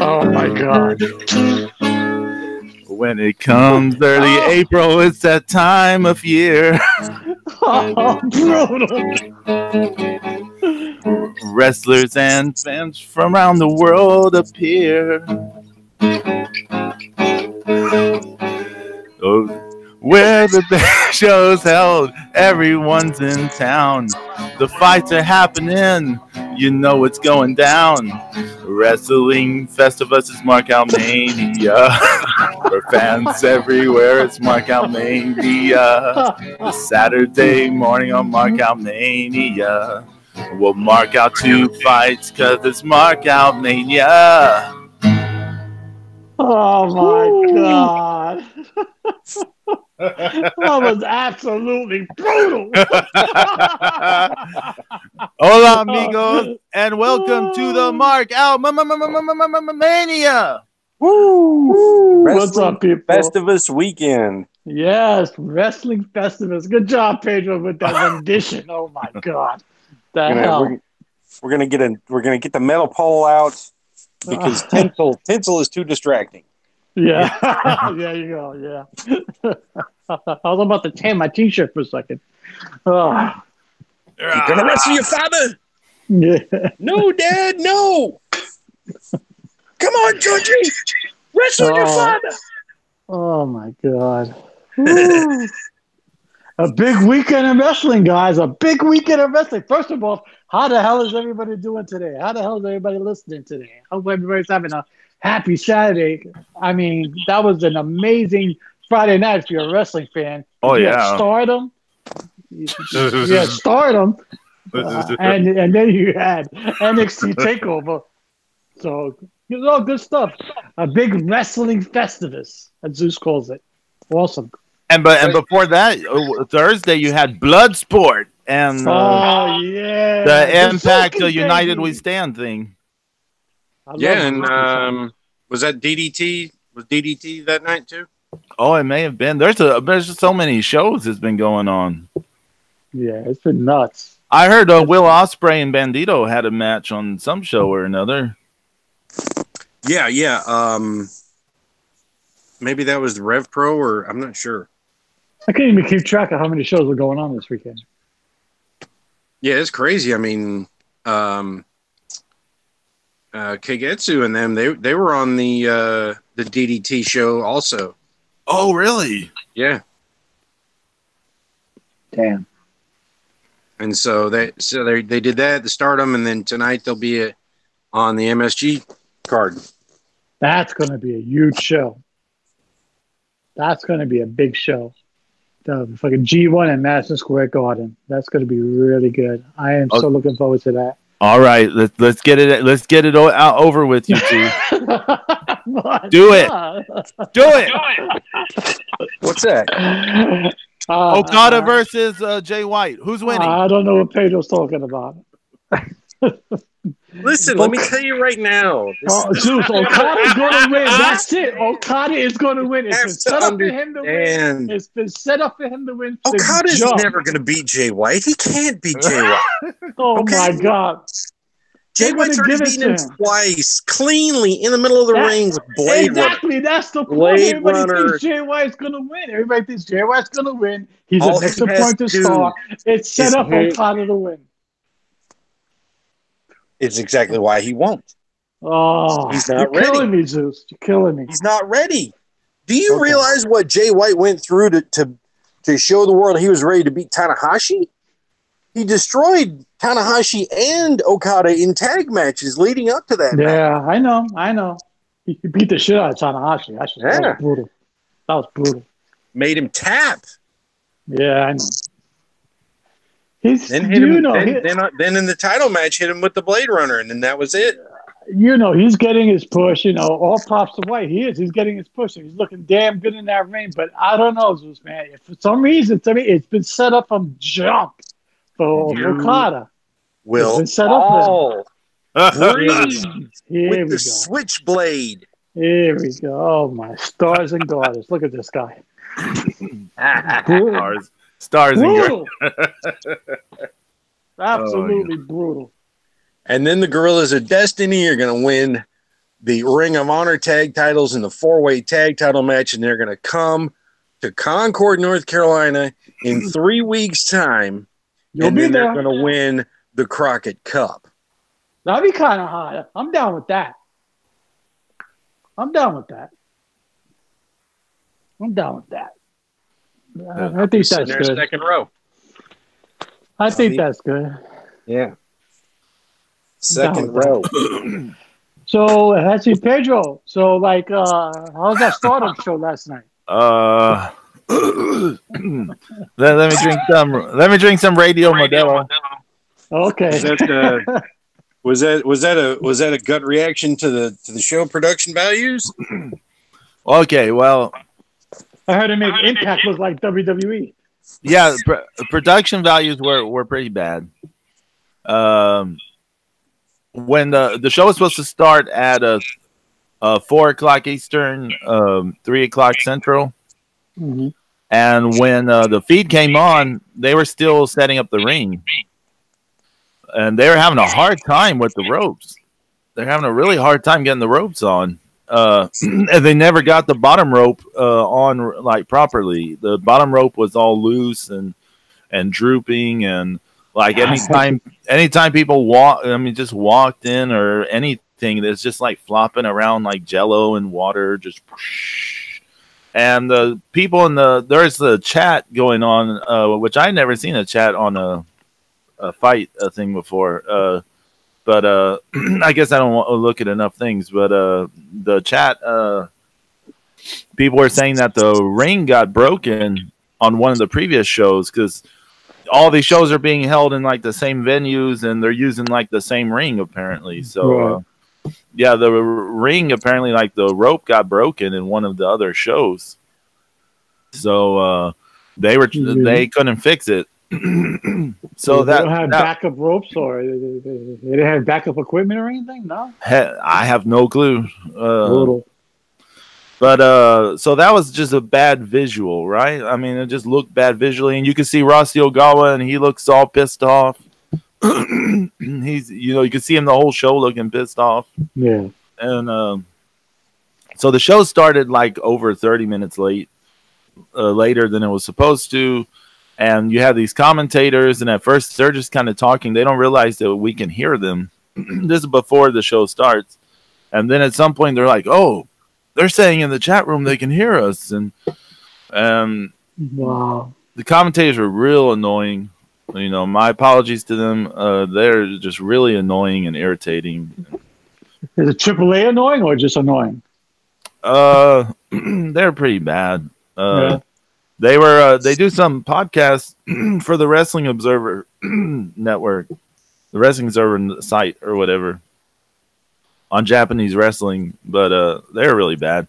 Oh my God. When it comes early April, it's that time of year. Oh, brutal. Wrestlers and fans from around the world appear. Oh, where the big show's held, everyone's in town. The fights are happening, you know it's going down. Wrestling Festivus is Markout Mania. For fans everywhere, it's Markout Mania. The Saturday morning on Markout Mania. We'll mark out 2 fights because it's Markout Mania. Oh my God. That was absolutely brutal. Hola, amigos, and welcome to the Markout Mania. Woo! What's up, people? Festivus weekend. Yes, Wrestling Festivus. Good job, Pedro, with that rendition. Oh my God. We're gonna get the metal pole out because tinsel is too distracting. Yeah. There you go. Yeah. I was about to tan my t-shirt for a second. Oh. You're gonna wrestle your father? Yeah. No, Dad, no. Come on, Georgie. Wrestle your father. Oh my God. A big weekend of wrestling, guys. A big weekend of wrestling. First of all, how the hell is everybody doing today? How the hell is everybody listening today? I hope everybody's having a happy Saturday. I mean, that was an amazing Friday night if you're a wrestling fan. Oh, you yeah. Had Stardom. You had Stardom. And then you had NXT TakeOver. So, it was all good stuff. A big wrestling Festivus, as Zeus calls it. Awesome. And before that, Thursday, you had Bloodsport and the Impact United We Stand thing. Yeah, and was that DDT? Was DDT that night too? Oh, it may have been. There's just so many shows that's been going on. Yeah, it's been nuts. I heard Will Ospreay and Bandito had a match on some show or another. Yeah. Maybe that was the Rev Pro, or I'm not sure. I can't even keep track of how many shows are going on this weekend. Yeah, it's crazy. I mean, Kagetsu and them, they were on the DDT show also. Oh, really? Yeah. Damn. And so they did that, the Stardom, and then tonight they'll be on the MSG card. That's going to be a huge show. That's going to be a big show. The fucking G1 at Madison Square Garden. That's going to be really good. I am so looking forward to that. All right, let's get it out over with, you two. Do it. What's that? Okada versus Jay White. Who's winning? I don't know what Pedro's talking about. Listen, let me tell you right now. Zeus, Okada's going to win. That's it. Okada is going to win. It's been set up for him to win. It's been set up for him to win. Okada's never going to beat Jay White. He can't beat Jay White. My God. Jay White's already beaten him twice, cleanly, in the middle of the ring with Blade Runner. Exactly, that's the point. Everybody thinks Jay White's going to win. Everybody thinks Jay White's going to win. He's an extra point to start. It's set up for Okada to win. It's exactly why he won't. Oh, he's not ready. You're killing me, Zeus. You're killing me. He's not ready. Do you realize what Jay White went through to show the world he was ready to beat Tanahashi? He destroyed Tanahashi and Okada in tag matches leading up to that. Yeah, match. I know. He beat the shit out of Tanahashi. Actually, that was brutal. That was brutal. Made him tap. Yeah, I know. Then in the title match, hit him with the Blade Runner, and then that was it. He's getting his push. All props to White. He's getting his push. He's looking damn good in that ring. But I don't know, Zeus, man. For some reason, to me, it's been set up from jump for Okada. Will it's been set up breathe with the switchblade. Here we go. Oh my stars and garters! Look at this guy. Stars and garters. Absolutely brutal. And then the Gorillas of Destiny are going to win the Ring of Honor tag titles in the 4-way tag title match, and they're going to come to Concord, North Carolina in 3 weeks' time. You'll and be then there. They're going to win the Crockett Cup. That'd be kind of hot. I'm down with that. I think that's good. Second row. I think that's good. Yeah. Second row. So, actually, Pedro. So, like, how's that Stardom show last night? let me drink some Radio Modelo. Okay. Was that a gut reaction to the show production values? Okay, well, I heard it made Impact look like WWE. Yeah, production values were pretty bad. When the show was supposed to start at 4:00 Eastern, 3:00 Central, and when the feed came on, they were still setting up the ring, and they were having a hard time with the ropes. They're having a really hard time getting the ropes on. And they never got the bottom rope on like properly. The bottom rope was all loose and drooping, and like anytime people just walked in or anything, it's just like flopping around like jello and water, just. And the people there's the chat going on, which I never seen a chat on a fight thing before. But I guess I don't want to look at enough things. But the chat, people were saying that the ring got broken on one of the previous shows because all these shows are being held in like the same venues and they're using like the same ring apparently. So yeah, the ring apparently like the rope got broken in one of the other shows. So they couldn't fix it. So they don't have backup ropes, or they didn't have backup equipment or anything. No, I have no clue. But so that was just a bad visual, right? I mean, it just looked bad visually, and you can see Rossi Ogawa, and he looks all pissed off. He's, you can see him the whole show looking pissed off. Yeah, and so the show started like over 30 minutes later than it was supposed to. And you have these commentators, and at first they're just kind of talking. They don't realize that we can hear them. This is before the show starts. And then at some point they're like, oh, they're saying in the chat room they can hear us. And wow, the commentators are real annoying. My apologies to them. They're just really annoying and irritating. Is it AAA annoying or just annoying? They're pretty bad. Yeah. They do some podcasts for the Wrestling Observer network, the Wrestling Observer site or whatever, on Japanese wrestling, but they're really bad.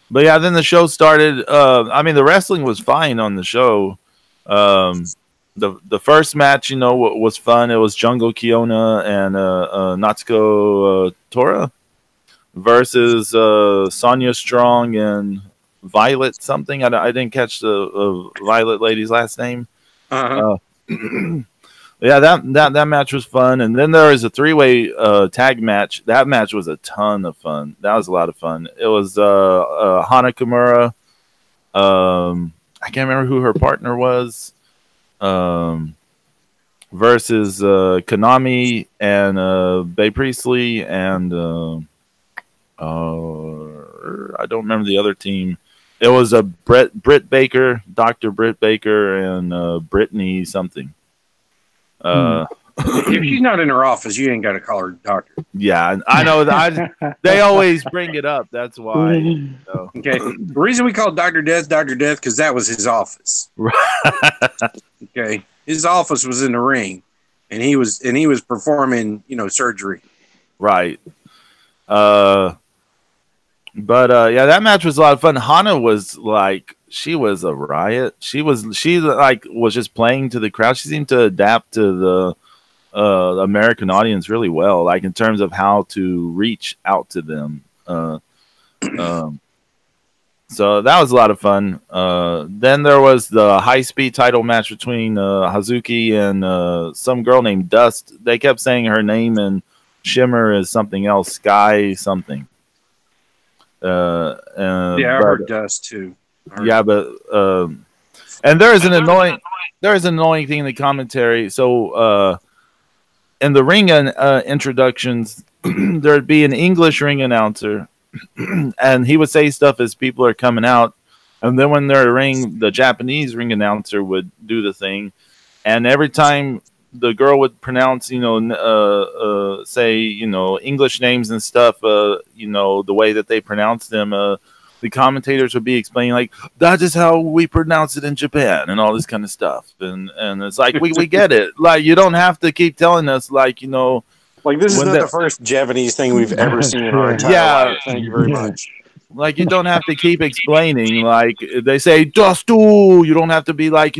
But yeah, then the show started. The wrestling was fine on the show. The first match, was fun. It was Jungle Kiona and Natsuko Tora versus Sonya Strong and Violet something. I didn't catch the Violet lady's last name. Yeah, that match was fun. And then there was a 3-way tag match. That match was a ton of fun. That was a lot of fun. It was Hana Kimura. I can't remember who her partner was. Versus Konami and Bay Priestley and I don't remember the other team. It was a Britt Baker, Dr. Britt Baker, and Brittany something. If she's not in her office, you ain't got to call her doctor. Yeah, I know. They always bring it up. That's why. Okay. The reason we call Dr. Death because that was his office. Okay. His office was in the ring, and he was performing, surgery. Right. But yeah, that match was a lot of fun. Hana was like, she was a riot. She was just playing to the crowd. She seemed to adapt to the American audience really well, like in terms of how to reach out to them. So So that was a lot of fun. Then there was the high-speed title match between Hazuki and some girl named Dust. They kept saying her name, and Shimmer is something else, Sky something. Yeah, I heard Dust too. Yeah, but and there is an annoying thing in the commentary. So in the ring introductions, there'd be an English ring announcer, and he would say stuff as people are coming out, and then when they're the Japanese ring announcer would do the thing, and every time the girl would pronounce, say, English names and stuff, the way that they pronounce them, the commentators would be explaining like, that is how we pronounce it in Japan and all this kind of stuff. And it's like, we get it. Like, you don't have to keep telling us, like, like this is not the first Japanese thing we've ever seen in our entire life. Thank you very much. Like, you don't have to keep explaining. Like, they say Dustu. You don't have to be like,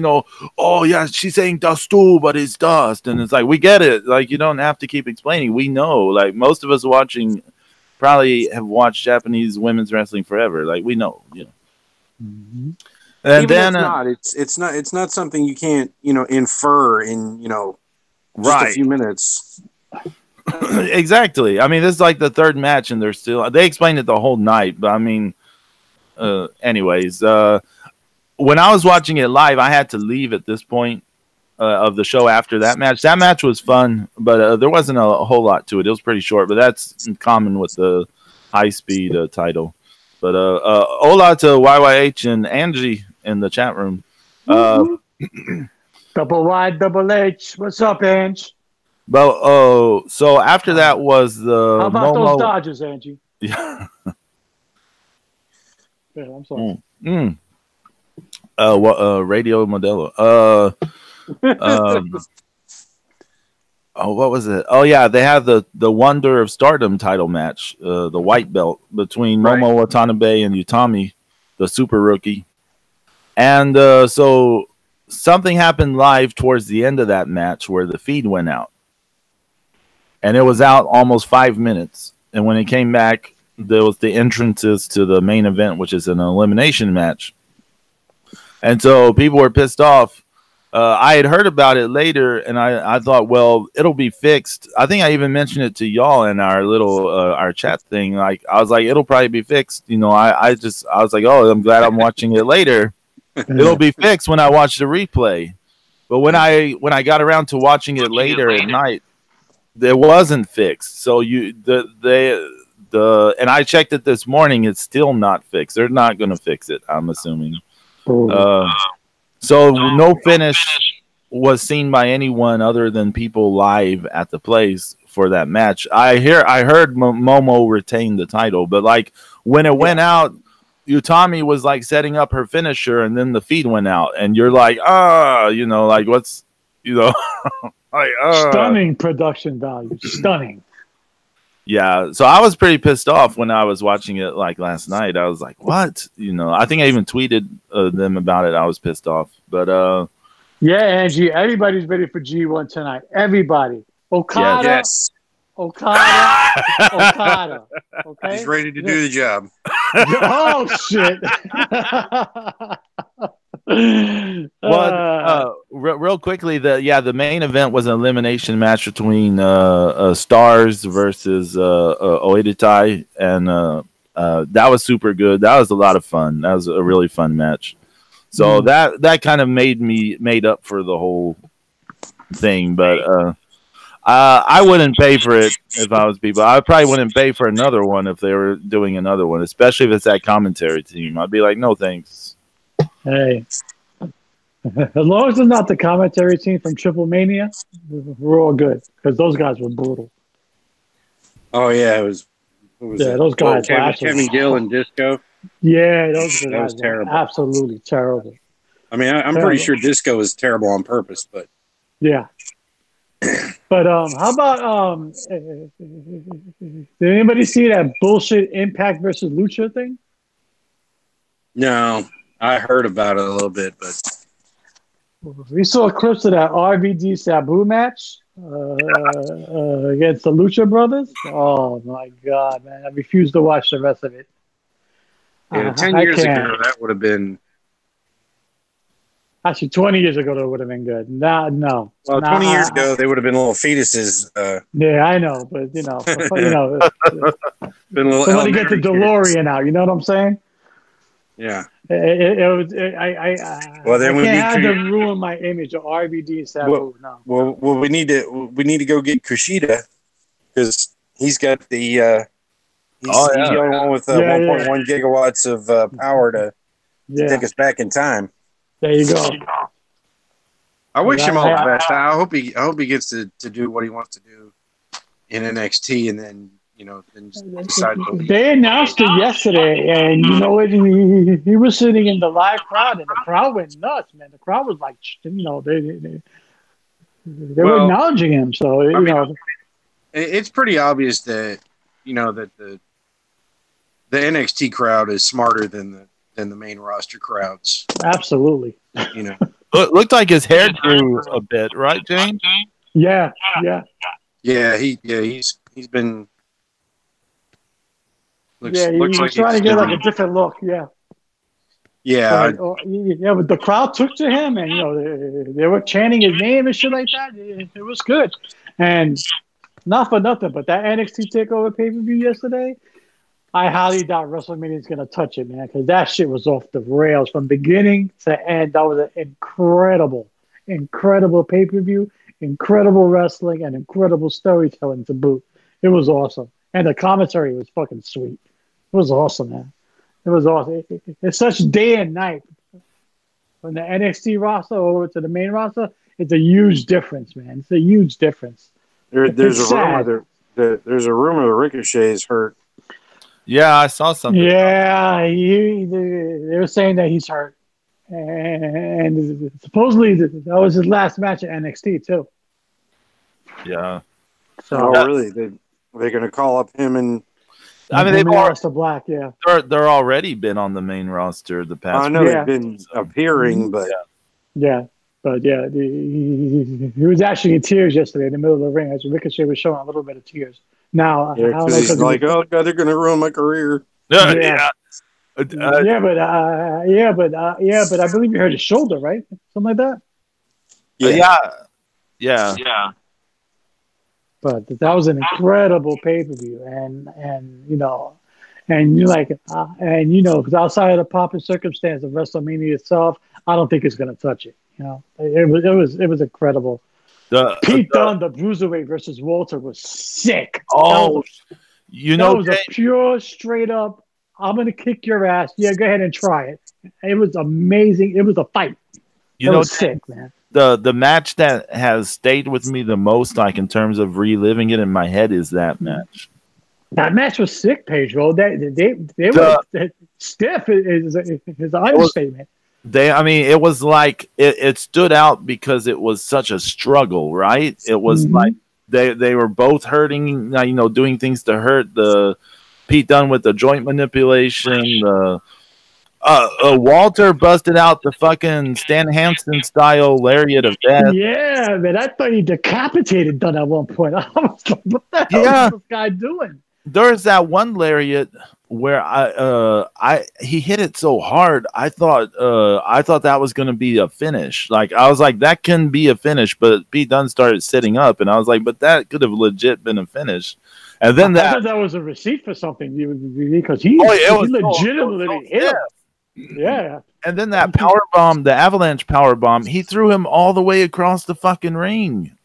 oh yeah, she's saying Dustu, but it's dust. And it's like, we get it. Like, you don't have to keep explaining. We know. Like, most of us watching probably have watched Japanese women's wrestling forever. Like, we know. Mm-hmm. And even then, it's not something you can't infer in just a few minutes. Exactly. I mean, this is like the third match, and they explained it the whole night. But I mean, anyways, when I was watching it live, I had to leave at this point of the show after that match. That match was fun, but there wasn't a whole lot to it. It was pretty short, but that's in common with the high speed title. But hola to YYH and Angie in the chat room. Double Y, double H. What's up, Ange? But so after that was the how about those Dodgers, Angie? Yeah. Yeah, I'm sorry. Radio Modelo. What was it? Oh yeah, they had the Wonder of Stardom title match, the white belt between Momo Watanabe and Utami, the super rookie. And so something happened live towards the end of that match where the feed went out. And it was out almost 5 minutes. And when it came back, there was the entrances to the main event, which is an elimination match. And so people were pissed off. I had heard about it later, and I thought, well, it'll be fixed. I think I even mentioned it to y'all in our little our chat thing. Like, I was like, it'll probably be fixed. I was like, oh, I'm glad I'm watching it later. It'll be fixed when I watch the replay. But when I got around to watching it later at night, it wasn't fixed. So and I checked it this morning. It's still not fixed. They're not going to fix it, I'm assuming. So no finish was seen by anyone other than people live at the place for that match. I heard Momo retain the title, but like when it went out, Utami was like setting up her finisher, and then the feed went out, and you're like, like what's, like, stunning production value, stunning. Yeah, so I was pretty pissed off when I was watching it like last night. I was like, what? I think I even tweeted them about it. I was pissed off. But yeah, Angie, everybody's ready for G1 tonight. Everybody. Okada. Yes. Okada. Okay? He's ready to do the job. Oh, shit. Real quickly, the main event was an elimination match between Stars versus Oedetai, and that was super good. That was a lot of fun. That was a really fun match. So that kind of made up for the whole thing. But I wouldn't pay for it if I was people. I probably wouldn't pay for another one if they were doing another one, especially if it's that commentary team. I'd be like, no thanks. Hey, as long as it's not the commentary team from Triple Mania, we're all good, because those guys were brutal. Oh yeah, it was those guys. Kevin Gill and Disco. Yeah, those guys was terrible. Absolutely terrible. I mean, I'm pretty sure Disco was terrible on purpose, but yeah. But how about did anybody see that bullshit Impact versus Lucha thing? No, I heard about it a little bit, but we saw clips of that RVD Sabu match against the Lucha Brothers. Oh my god, man! I refuse to watch the rest of it. Yeah, 10 I years can't. ago, that would have been. Actually, 20 years ago, that would have been good. No. Well, 20 years ago, they would have been little fetuses. Yeah, I know, but Been little somebody get the elementary kids. DeLorean out. You know what I'm saying? Yeah. Well, I then we can't need have to. them ruin my image of RVD and Sabu. No. Well, we need to go get Kushida because he's got the. He's the only one with 1.1 gigawatts of power to take us back in time. There you go. I wish him all the best. I hope he gets to do what he wants to do in NXT, and then then decide to leave. They announced it yesterday, and you know what? He was sitting in the live crowd, and the crowd went nuts, man. The crowd was like, they were acknowledging him. So it's pretty obvious that that the NXT crowd is smarter than the main roster crowds. Absolutely. It looked like his hair grew a bit, right, James? Yeah. He's been. He's like trying to get like a different look. Yeah. Yeah. But the crowd took to him, and they were chanting his name and shit like that. It was good, and not for nothing, but that NXT Takeover pay-per-view yesterday, I highly doubt WrestleMania is gonna touch it, man, because that shit was off the rails from beginning to end. That was an incredible pay-per-view, incredible wrestling, and incredible storytelling to boot. It was awesome, and the commentary was fucking sweet. It was awesome, man. It was awesome. It's such day and night from the NXT roster over to the main roster. It's a huge difference, man. It's a huge difference. There's a rumor there's a rumor that Ricochet is hurt. Yeah, I saw something. Yeah, they were saying that he's hurt, and supposedly that was his last match at NXT too. Yeah. So really? They're going to call up him and. I mean, they've already Black. Yeah. They're already been on the main roster the past. I know they've been appearing, but he was actually in tears yesterday in the middle of the ring as Ricochet was showing a little bit of tears. Now, he's like, "Oh God, they're going to ruin my career." Yeah. But I believe you hurt his shoulder, right? Something like that. Yeah. But that was an incredible pay-per-view, because outside of the pomp and circumstance of WrestleMania itself, I don't think it's going to touch it. It was incredible. Pete Dunne, the Bruiserweight versus Walter, was sick. Oh, that was a pure, straight up, I'm going to kick your ass. Yeah, go ahead and try it. It was amazing. It was a fight. It was sick, man. The match that has stayed with me the most, like in terms of reliving it in my head, is that match. That match was sick, Pedro. They were stiff. Is an understatement. It was like it stood out because it was such a struggle, right? It was like they were both hurting, doing things to hurt. The Pete Dunne with the joint manipulation. Walter busted out the fucking Stan Hansen style lariat of death. Yeah, man, I thought he decapitated Dunne at one point. I was like, what the hell is this guy doing? There's that one lariat where he hit it so hard. I thought that was going to be a finish. Like I was like, that can be a finish, but Pete Dunne started sitting up, and I was like, but that could have legit been a finish. And then I thought that was a receipt for something because he legitimately hit him. Yeah. And then that power bomb, the avalanche power bomb, he threw him all the way across the fucking ring.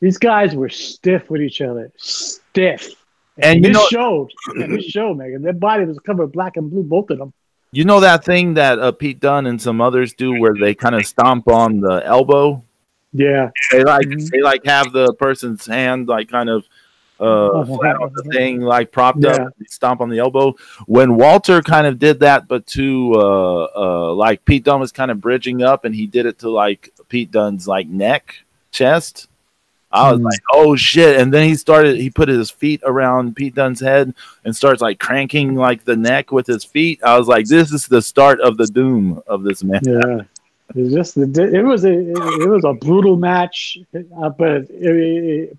These guys were stiff with each other. Stiff. And this showed, man. Their body was covered black and blue, both of them. You know that thing that Pete Dunne and some others do where they kind of stomp on the elbow? Yeah. They have the person's hand like kind of flat on the thing, like propped up, stomp on the elbow. When Walter kind of did that, but to like Pete Dunne was kind of bridging up, and he did it to like Pete Dunne's like neck, chest. I was like, oh shit. And then he put his feet around Pete Dunne's head and starts like cranking like the neck with his feet. I was like, this is the start of the doom of this man. Yeah. It was a brutal match, but it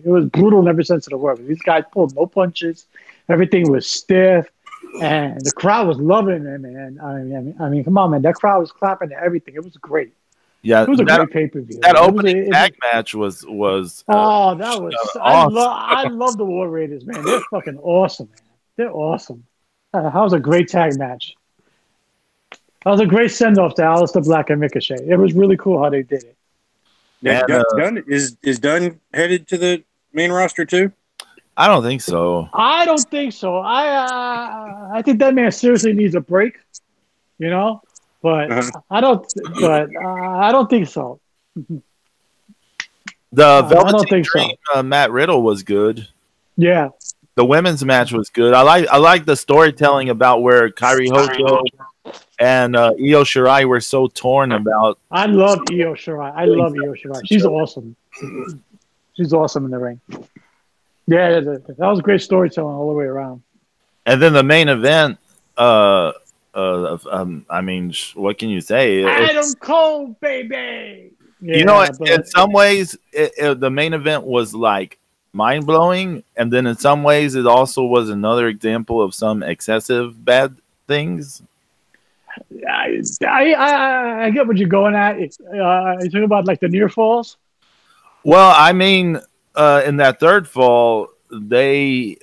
was brutal in every sense of the word. These guys pulled no punches. Everything was stiff. and the crowd was loving it, man. I mean, come on, man. That crowd was clapping and everything. It was great. Yeah, It was a great pay-per-view. That opening tag match was oh, that was awesome. I love the War Raiders, man. They're fucking awesome, man. They're awesome. That was a great tag match. That was a great send-off to Aleister Black and Ricochet. It was really cool how they did it. Yeah, Dunn is Dunn headed to the main roster too? I don't think so. I don't think so. I think that man seriously needs a break, you know. But I don't. But I don't think so. The Velveteen Dream, Matt Riddle was good. Yeah. The women's match was good. I like the storytelling about where Kairi Hojo and Io Shirai were so torn about. I love Io Shirai. I love Io Shirai. She's awesome. She's awesome in the ring. Yeah, that was great storytelling all the way around. And then the main event. I mean, what can you say? Adam Cole, baby. Yeah, you know, in some ways, the main event was like mind blowing, and then in some ways, it also was another example of some excessive bad things. I get what you're going at. You talking about like the near falls? Well, I mean, in that third fall, they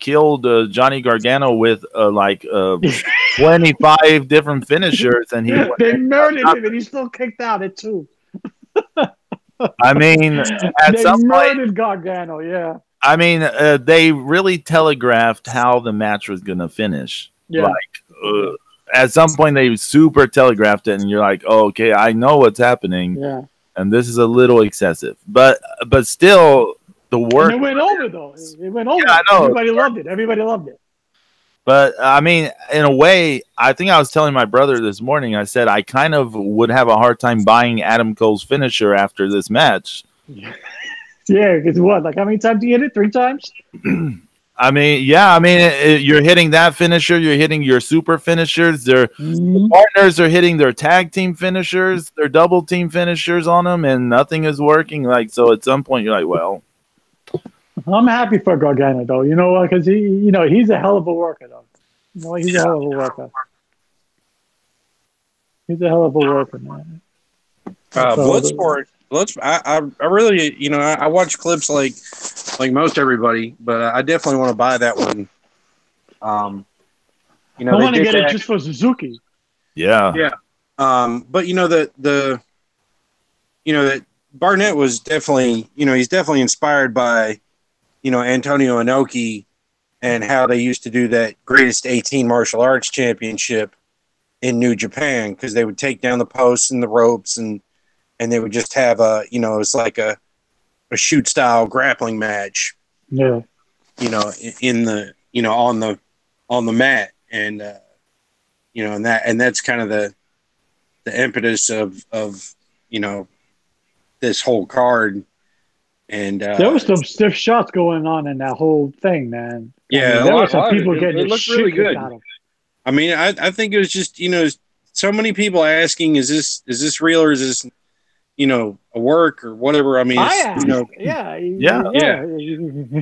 killed Johnny Gargano with 25 different finishers, and they murdered him, and he still kicked out at 2. I mean, at some point, Gargano. Yeah. I mean, they really telegraphed how the match was going to finish. Yeah. At some point, they super telegraphed it, and you're like, oh, okay, I know what's happening. Yeah. And this is a little excessive, but still, the work. And it went over though. It went over. Yeah, I know. Everybody loved it. Everybody loved it. But I mean, in a way, I think I was telling my brother this morning. I said I kind of would have a hard time buying Adam Cole's finisher after this match. Yeah, because what? Like how many times do you hit it? 3 times? I mean, yeah. I mean, you're hitting that finisher. You're hitting your super finishers. Their partners are hitting their tag team finishers, their double team finishers on them, and nothing is working. Like so, at some point, you're like, well. I'm happy for Gargano though. You know what? Because he's a hell of a worker though. You know, he's a hell of a worker. He's a hell of a worker, man. Bloodsport. I really, I watch clips like most everybody, but I definitely want to buy that one. I want to get it just for Suzuki. Yeah. Yeah. But that Barnett was definitely, he's definitely inspired by, Antonio Inoki and how they used to do that greatest 18 martial arts championship in New Japan, because they would take down the posts and the ropes and they would just have it's like a shoot style grappling match. Yeah. In the, on the mat. And, and that's kind of the impetus of this whole card. And there was some stiff shots going on in that whole thing, man. Yeah, there were some people getting it looked really good. I mean, I think it was just so many people asking, is this real or is this a work or whatever? I mean, yeah.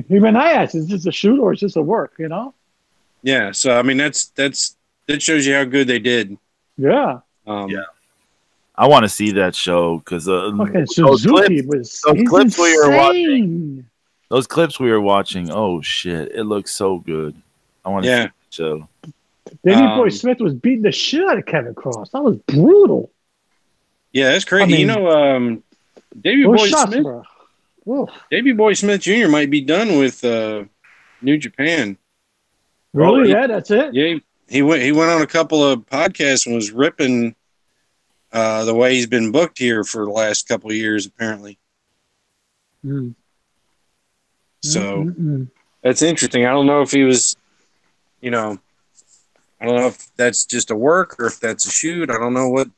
Even I asked, is this a shoot or is this a work? Yeah. So I mean, that shows you how good they did. Yeah. Yeah. I want to see that show because Suzuki those clips we were watching. Those clips we were watching. Oh shit! It looks so good. I want to see that show. Davey Boy Smith was beating the shit out of Kevin Cross. That was brutal. Yeah, that's crazy. Davey Boy Smith. Davey Boy Smith Jr. might be done with New Japan. Really? Yeah, that's it. Yeah, he went on a couple of podcasts and was ripping. The way he's been booked here for the last couple of years, apparently. So that's interesting. I don't know if he was, I don't know if that's just a work or if that's a shoot. I don't know what,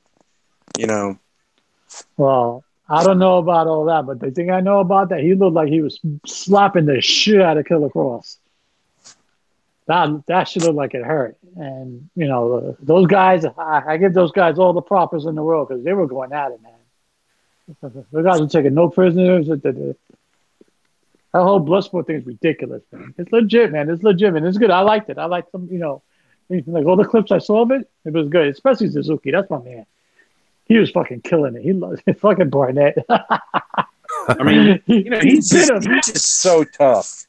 Well, I don't know about all that, but the thing I know about that, he looked like he was slapping the shit out of Killer Cross. That should look like it hurt. And, those guys, I give those guys all the props in the world because they were going at it, man. Those guys were taking no prisoners. That whole Bloodsport thing is ridiculous, man. It's legit, man. It's legit, man. It's good. I liked it. I liked some, Like all the clips I saw of it, it was good. Especially Suzuki. That's my man. He was fucking killing it. He loves fucking Barnett. I mean, he's just so tough.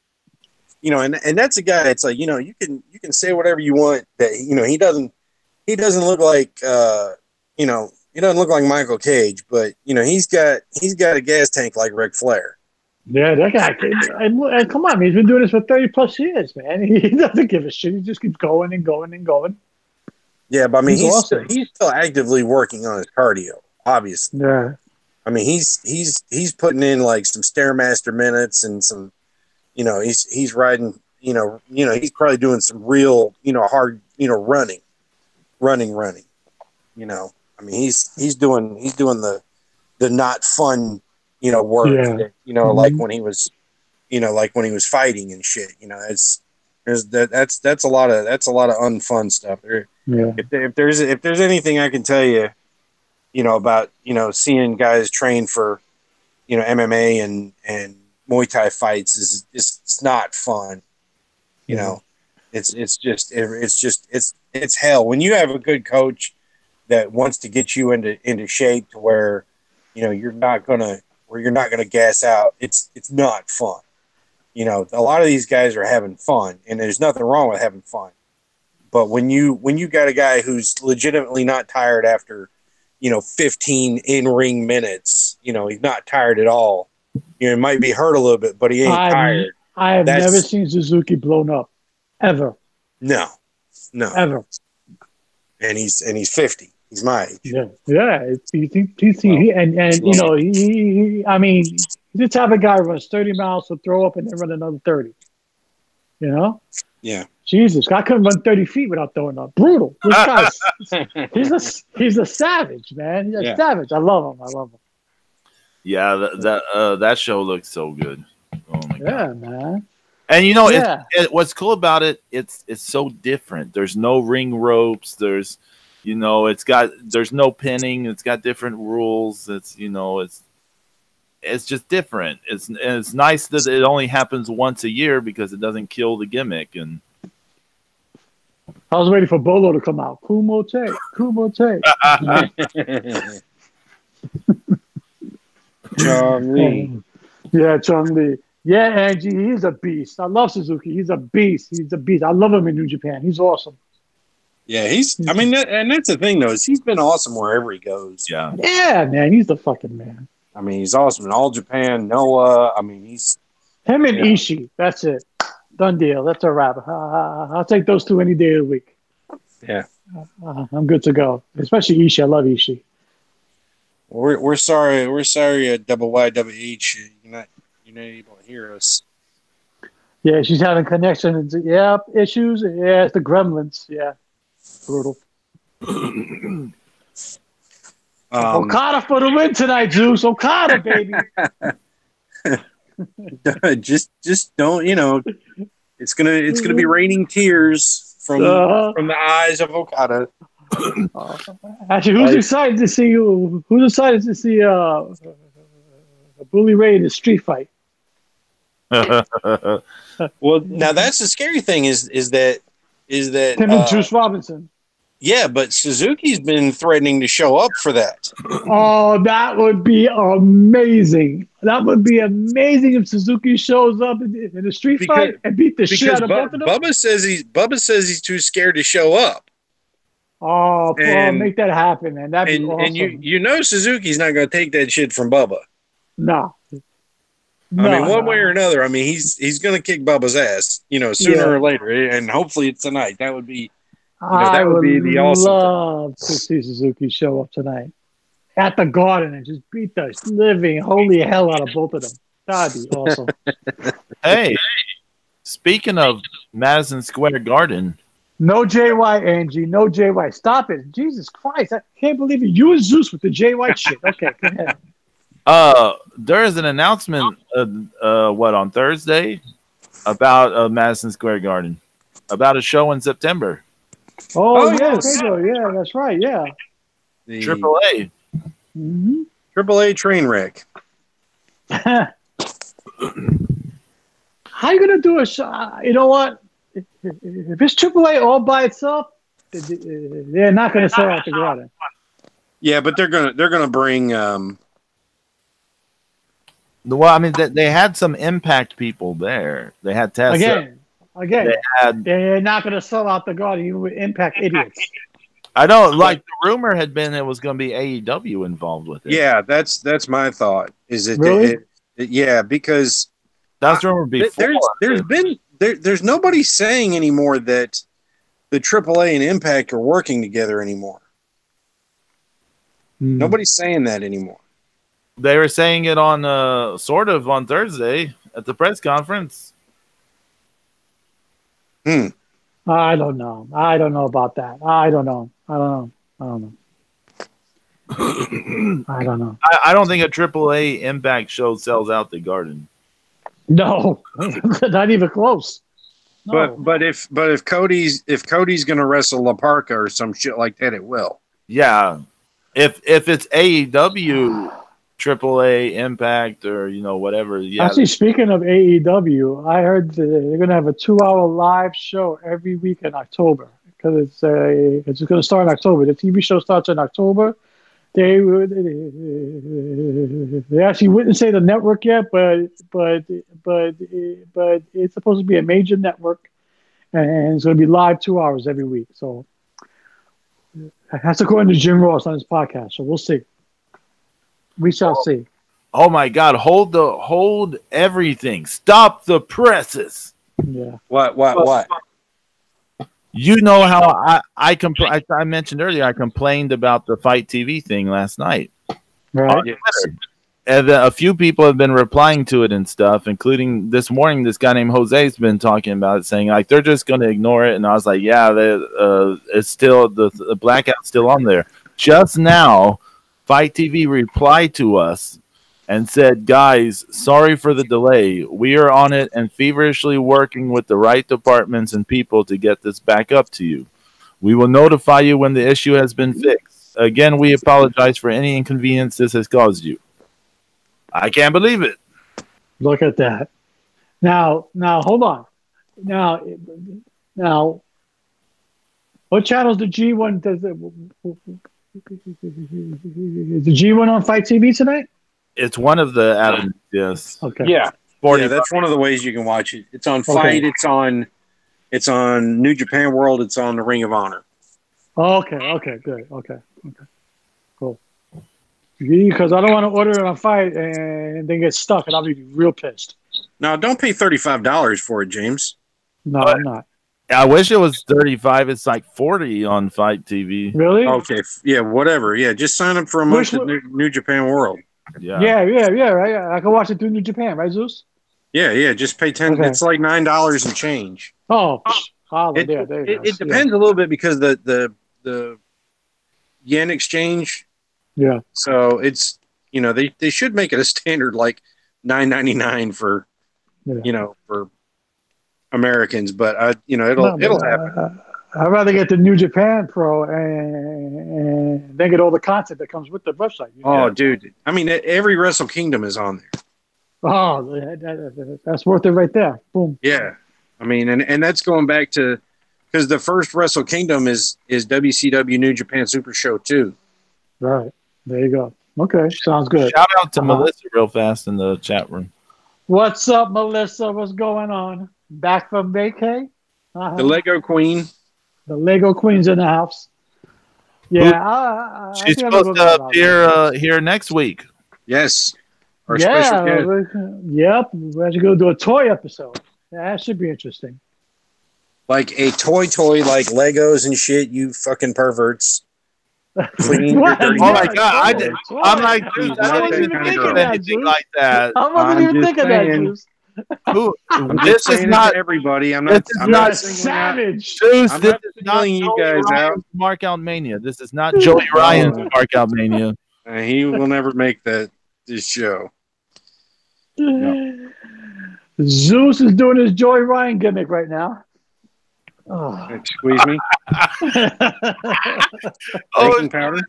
And that's a guy. It's like, you can say whatever you want. That he doesn't look like he doesn't look like Michael Cage, but he's got a gas tank like Ric Flair. Yeah, that guy. And come on, man, he's been doing this for 30 plus years, man. He doesn't give a shit. He just keeps going and going and going. Yeah, but I mean, he's awesome. still actively working on his cardio. Obviously, yeah. I mean, he's putting in like some Stairmaster minutes and some, he's riding, he's probably doing some real, hard, running. I mean, he's doing the not fun, work. Yeah. That, like when he was, like when he was fighting and shit. That's a lot of unfun stuff. Yeah. If there's anything I can tell you, about seeing guys train for, MMA and Muay Thai fights is it's not fun. It's hell when you have a good coach that wants to get you into shape to where you're not gonna gas out. It's not fun. A lot of these guys are having fun, and there's nothing wrong with having fun. But when you got a guy who's legitimately not tired after 15 in-ring minutes, he's not tired at all. He might be hurt a little bit, but he ain't tired. I have never seen Suzuki blown up, ever. No, ever. And he's 50. He's my age. Yeah. I mean, he's the type of guy who runs 30 miles to throw up and then run another 30. Yeah. Jesus, I couldn't run 30 feet without throwing up. Brutal. This guy's he's a savage, man. He's a savage. I love him. Yeah, that show looks so good. Oh my God. Man. And what's cool about it, it's so different. There's no ring ropes. There's there's no pinning. It's got different rules. It's just different. It's nice that it only happens once a year because it doesn't kill the gimmick. And I was waiting for Bolo to come out. Kumote. Chong Li. Yeah, Chong Li. Yeah, Angie, he's a beast. I love Suzuki. He's a beast. I love him in New Japan. He's awesome. Yeah, and that's the thing, though, is he's been awesome wherever he goes. Yeah. Yeah, man, he's the fucking man. I mean, he's awesome in All Japan, Noah. I mean, he's... Him and Ishii. That's it. Done deal. That's a wrap. I'll take those two any day of the week. Yeah. I'm good to go. Especially Ishii. I love Ishii. We're sorry, Double Y, Double H. You're not able to hear us. Yeah, she's having connection. Yeah, issues. Yeah, it's the gremlins. Yeah. Brutal. Okada for the win tonight, Zeus. Okada, baby. just don't, it's gonna be raining tears from the eyes of Okada. Actually, who's excited to see you? Who's excited to see Bully Ray in the street fight? Well, now that's the scary thing is that him and Juice Robinson. Yeah, but Suzuki's been threatening to show up for that. Oh, that would be amazing. That would be amazing if Suzuki shows up in the street fight and beat the shit out of both of them. Bubba says he's too scared to show up. Oh, Paul, make that happen, man. That'd be awesome. And Suzuki's not going to take that shit from Bubba. No. I mean, one way or another. I mean, he's going to kick Bubba's ass, sooner or later, and hopefully it's tonight. That would be. That would be the awesome. I love to see Suzuki show up tonight at the Garden and just beat the living holy hell out of both of them. That'd be awesome. Hey, speaking of Madison Square Garden, no JY, Angie, no JY. Stop it, Jesus Christ! I can't believe it. You and Zeus with the JY shit. Okay, go ahead. There is an announcement. On Thursday about Madison Square Garden about a show in September. Oh yes, yeah, that's right, yeah. Triple A. Mm-hmm. Triple A train wreck. How you gonna do a show? You know what? if it's AAA all by itself, they're not going to sell out the Garden. Yeah, but they're gonna bring. Well, I mean, they had some Impact people there. They had Tessa. Again, they're not going to sell out the Garden. You with Impact idiots. I don't like the rumor had been it was going to be AEW involved with it. Yeah, that's my thought. Is it really? Yeah, because that's the rumor before. There's nobody saying anymore that the AAA and Impact are working together anymore. Nobody's saying that anymore. They were saying it on sort of on Thursday at the press conference. I don't know. I don't know about that. I don't know. I don't think a AAA Impact show sells out the Garden. No, not even close. No. But if Cody's going to wrestle La Parca or some shit like that, it will. Yeah, if it's AEW, AAA Impact, or whatever. Yeah. Actually, speaking of AEW, I heard they're going to have a 2-hour live show every week in October because it's going to start in October. The TV show starts in October. They actually wouldn't say the network yet, but it's supposed to be a major network, and it's going to be live 2 hours every week. So that's according to Jim Ross on his podcast. So we'll see. We shall see. Oh my God! Hold everything! Stop the presses! Yeah. What? You know how I mentioned earlier. I complained about the Fight TV thing last night. Right. And a few people have been replying to it and stuff, including this morning. This guy named Jose's been talking about it, saying like they're just going to ignore it. And I was like, yeah, it's still the blackout's still on there. Just now, Fight TV replied to us and said, guys, sorry for the delay. We are on it and feverishly working with the right departments and people to get this back up to you. We will notify you when the issue has been fixed. Again, we apologize for any inconvenience this has caused you. I can't believe it. Look at that. Now, hold on. Now, what channel's the G1? Is the G1 on Fight TV tonight? It's one of the avenues, yes. Okay. Yeah, that's one of the ways you can watch it. It's on Fight. Okay. It's on New Japan World. It's on the Ring of Honor. Okay. Good. Okay. Cool. Because I don't want to order it on Fight and then get stuck, and I'll be real pissed. No, don't pay $35 for it, James. No, I'm not. I wish it was 35. It's like 40 on Fight TV. Really? Okay. Yeah, whatever. Yeah, just sign up for a month at New Japan World. Yeah. Right. I can watch it through New Japan, right, Zeus? Yeah. Just pay $10. Okay. It's like $9 and change. Oh, it depends a little bit because the yen exchange. Yeah. So it's they should make it a standard like $9.99 for for Americans, but it'll happen. I'd rather get the New Japan Pro and then get all the content that comes with the website. Oh, dude! I mean, every Wrestle Kingdom is on there. Oh, that's worth it right there. Boom. Yeah, I mean, and that's going back to because the first Wrestle Kingdom is WCW New Japan Super Show 2. Right. There you go. Okay, sounds good. Shout out to Melissa real fast in the chat room. What's up, Melissa? What's going on? Back from vacay? The Lego Queen. The Lego Queen's in the house. Yeah, she's supposed to appear here next week. Yes. Our special guest. Yep. We're actually going to do a toy episode. That should be interesting. Like a toy, like Legos and shit, you fucking perverts. Clean your dirty oh my God. I'm like, dude, I wasn't even thinking of anything like that. I wasn't even thinking that, Zeus. This is not everybody. I'm not savage. Zeus, this is not you guys out. Mark out Mania. This is not Joey Ryan's Mark out Mania. He will never make this show. Yep. Zeus is doing his Joey Ryan gimmick right now. Oh. Squeeze me. Baking powder.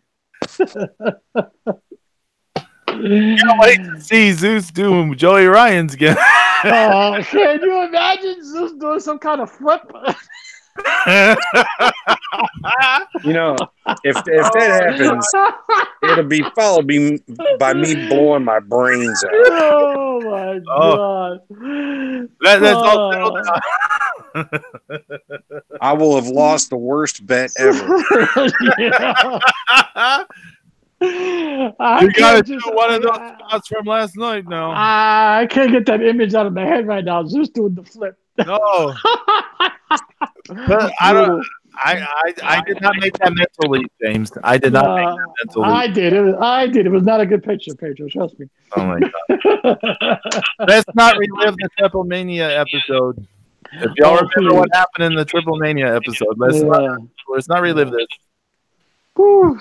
Can't wait to see Zeus doing Joey Ryan's again. Can you imagine Zeus doing some kind of flip? You know, if that happens, it'll be followed by me blowing my brains out. Oh my god! That's all. I will have lost the worst bet ever. You gotta do one of those spots from last night now. I can't get that image out of my head right now. Zeus doing the flip. No. But I don't. I did not make that mental leap, James. I did not make that mental leap. I did. It was not a good picture, Pedro. Trust me. Oh my god. Let's not relive the Triple Mania episode. If y'all remember what happened in the Triple Mania episode, let's not relive this. Whew.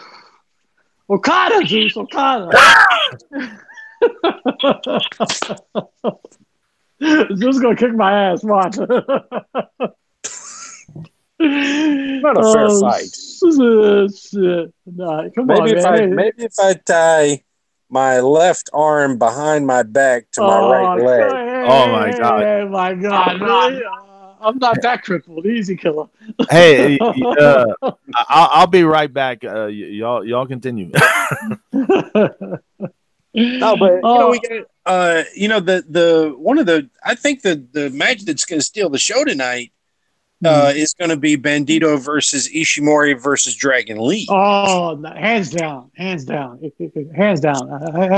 Okada, Zeus, Okada. Zeus gonna kick my ass, watch. Not a fair fight. Shit. Nah, come on, man. Maybe if I tie my left arm behind my back to my right leg. Oh my god! Oh my god! Really? I'm not that crippled. Easy, killer. Hey, I'll be right back. Y'all continue. No, but we got the one of the I think the match that's going to steal the show tonight is going to be Bandito versus Ishimori versus Dragon Lee. Oh, hands down. I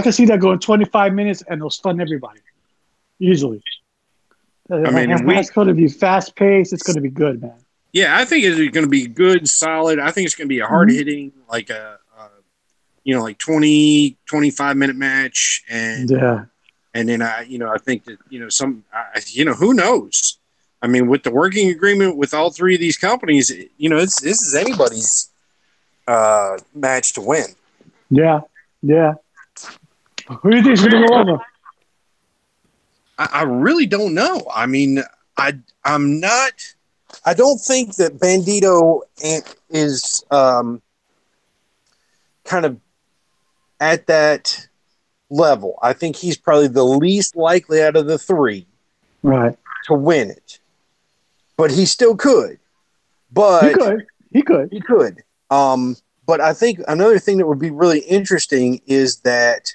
can see that going 25 minutes and it'll stun everybody easily. I mean, it's going to be fast paced. It's going to be good, man. Yeah, I think it's going to be good, solid. I think it's going to be a hard hitting, like a 20, 25-minute match, and then I think that who knows. I mean, with the working agreement with all three of these companies, this is anybody's match to win. Yeah. Who do you think is going to go over? I really don't know. I mean, I don't think that Bandito is kind of at that level. I think he's probably the least likely out of the three to win it. But he still could. But he could. But I think another thing that would be really interesting is that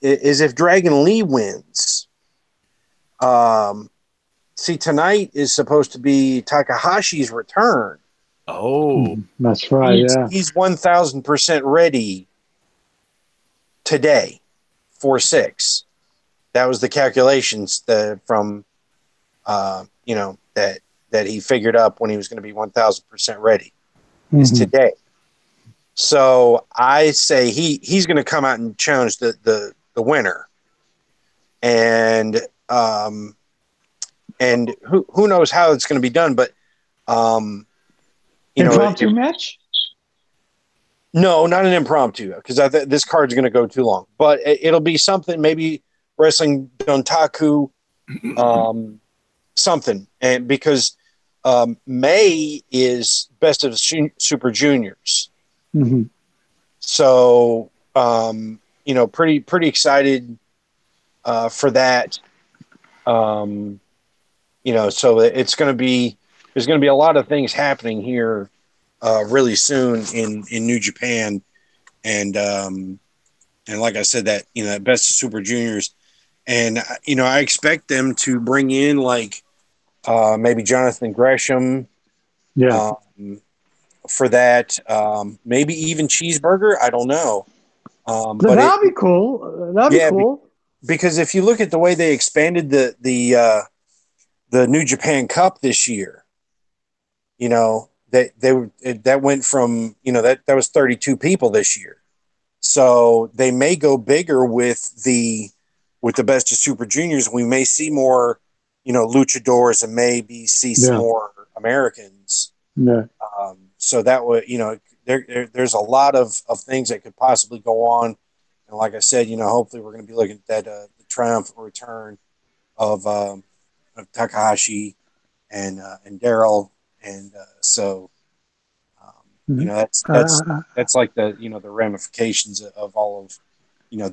is if Dragon Lee wins. See, tonight is supposed to be Takahashi's return. Oh, that's right. He's 1,000% ready today, 4/6. That was the calculations from that he figured up when he was going to be 1,000% ready. Is today. So I say he's going to come out and challenge the winner, and who knows how it's going to be done, but impromptu match? No, not an impromptu, because this card's going to go too long. But it'll be something, maybe Wrestling Dontaku, something, and because May is Best of Super Juniors, so pretty excited for that. So it's going to be there's going to be a lot of things happening here really soon in New Japan, and like I said, that Best of Super Juniors, and I expect them to bring in like maybe Jonathan Gresham, for that, maybe even Cheeseburger. I don't know, but that'd be cool. That'd be cool. Because if you look at the way they expanded the New Japan Cup this year, that went from that was 32 people this year, so they may go bigger with the Best of Super Juniors. We may see more luchadors and maybe see some more Americans. So that would there's a lot of things that could possibly go on, and like I said, hopefully we're going to be looking at that the triumphant return of Takahashi and Daryl, and You know, that's like the the ramifications of all of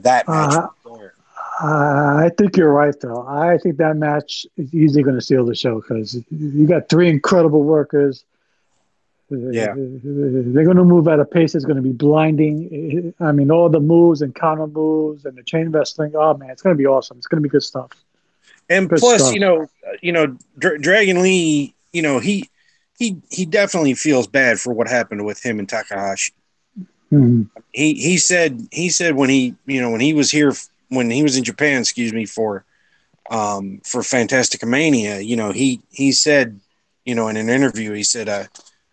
that match Uh, right there. I think you're right, though. I think that match is easily going to steal the show because you got three incredible workers. Yeah. They're going to move at a pace that's going to be blinding. I mean, all the moves and counter moves and the chain wrestling. Oh man, it's going to be awesome. It's going to be good stuff. And Good plus, stuff. Dragon Lee, he definitely feels bad for what happened with him and Takahashi. Mhm. He said when he was here, when he was in Japan, excuse me, for Fantastic Mania, he said, in an interview, he said, I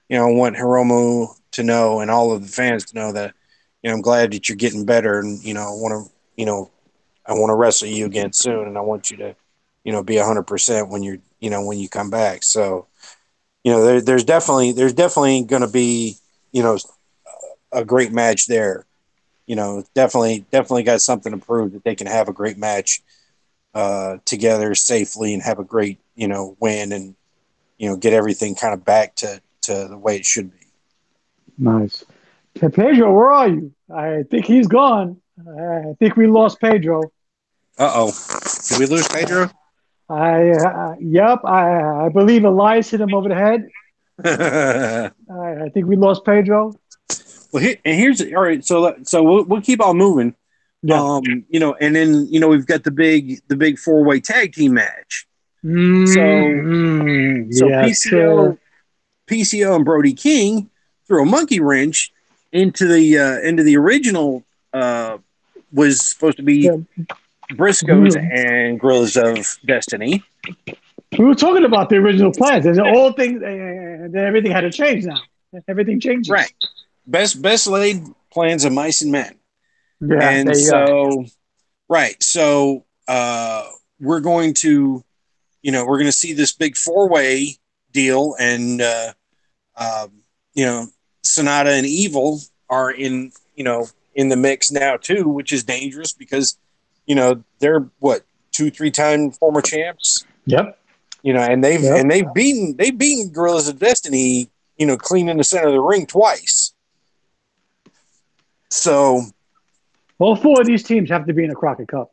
want Hiromu to know and all of the fans to know that, I'm glad that you're getting better, and I want to wrestle you again soon, and I want you to, be 100% when you're, when you come back. So, there's definitely going to be, a great match there. Definitely got something to prove that they can have a great match together safely and have a great, win and, get everything kind of back to the way it should be. Nice. Pedro, where are you? I think he's gone. I think we lost Pedro. Uh-oh. Did we lose Pedro? Yep. I believe Elias hit him over the head. I think we lost Pedro. Well, here's all right. So we'll keep on moving. Yeah. And then we've got the big 4-way tag team match. So Yes, PCO and Brody King threw a monkey wrench into the original was supposed to be Briscoes and Gorillas of Destiny. We were talking about the original plans. There's all things, everything had to change now. Everything changes. Right. Best laid plans of mice and men. Yeah. And so, right. So we're going to, we're going to see this big 4-way deal, and Sonata and Evil are in the mix now too, which is dangerous because they're 2-3 time former champs. Yep. And they've beaten Gorillas of Destiny, clean in the center of the ring twice. So all four of these teams have to be in a Crockett Cup.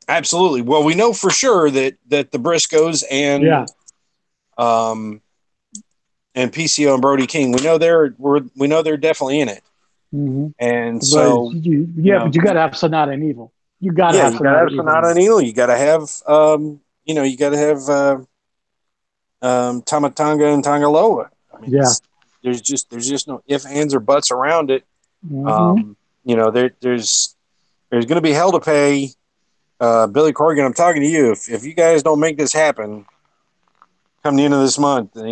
Absolutely. Well, we know for sure that the Briscoes and and PCO and Brody King, we know they're definitely in it. Mm-hmm. And but so but you got to have Sonata and Evil. You got to have Sonata and Evil. You got to have you got to have Tamatanga and Tangaloa. I mean, there's just no ifs, ands, or buts around it. Mm-hmm. There's going to be hell to pay. Billy Corgan, I'm talking to you. If you guys don't make this happen come the end of this month, if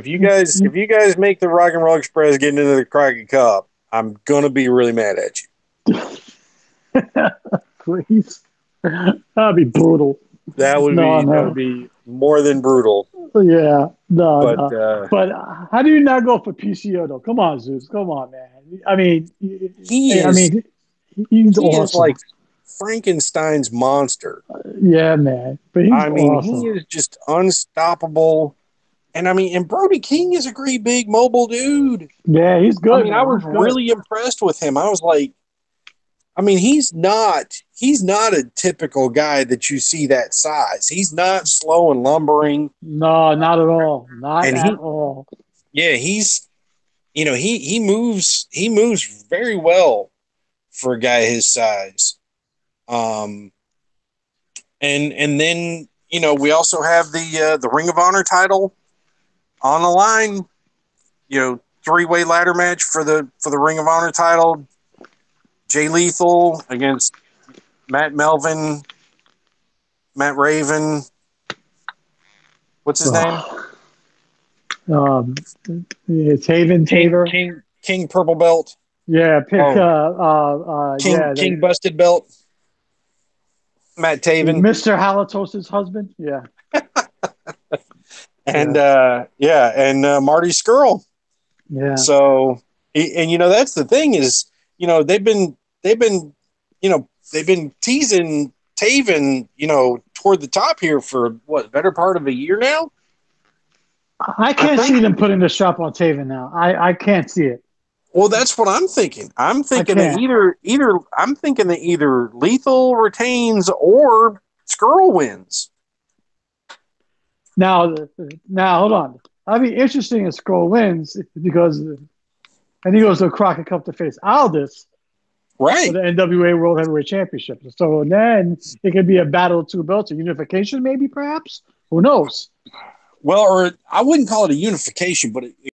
you guys make the Rock and Roll Express get into the Crockett Cup, I'm gonna be really mad at you. Please, that'd be brutal. That would be more than brutal. Yeah, no. But how do you not go for PCO though? Come on, Zeus. Come on, man. I mean, he's awesome. Is like Frankenstein's monster. Yeah, man. But awesome. He is just unstoppable. And and Brody King is a great big mobile dude. Yeah, he's good. I was really impressed with him. I was like, he's not a typical guy that you see that size. He's not slow and lumbering. No, not at all. Not at all. Yeah, he's he moves very well for a guy his size. And then we also have the Ring of Honor title on the line. 3-way ladder match for the Ring of Honor title. Jay Lethal against Matt Melvin, Matt Raven. What's his name? It's Haven Taver. King Purple Belt. Yeah, King Busted Belt. Matt Taven. Mr. Halitosis' husband. Yeah. And Marty Skrull. Yeah. So that's the thing is, they've been teasing Taven, toward the top here for better part of a year now. I can't see them putting the strap on Taven now. I can't see it. Well, that's what I'm thinking. I'm thinking that either Lethal retains or Skrull wins. Now, hold on. That'd be interesting if Skrull wins because, and he goes to Crockett Cup to face Aldis Right. for the NWA World Heavyweight Championship. So then it could be a battle of two belts, a unification, maybe, perhaps. Who knows? Well, or I wouldn't call it a unification, but it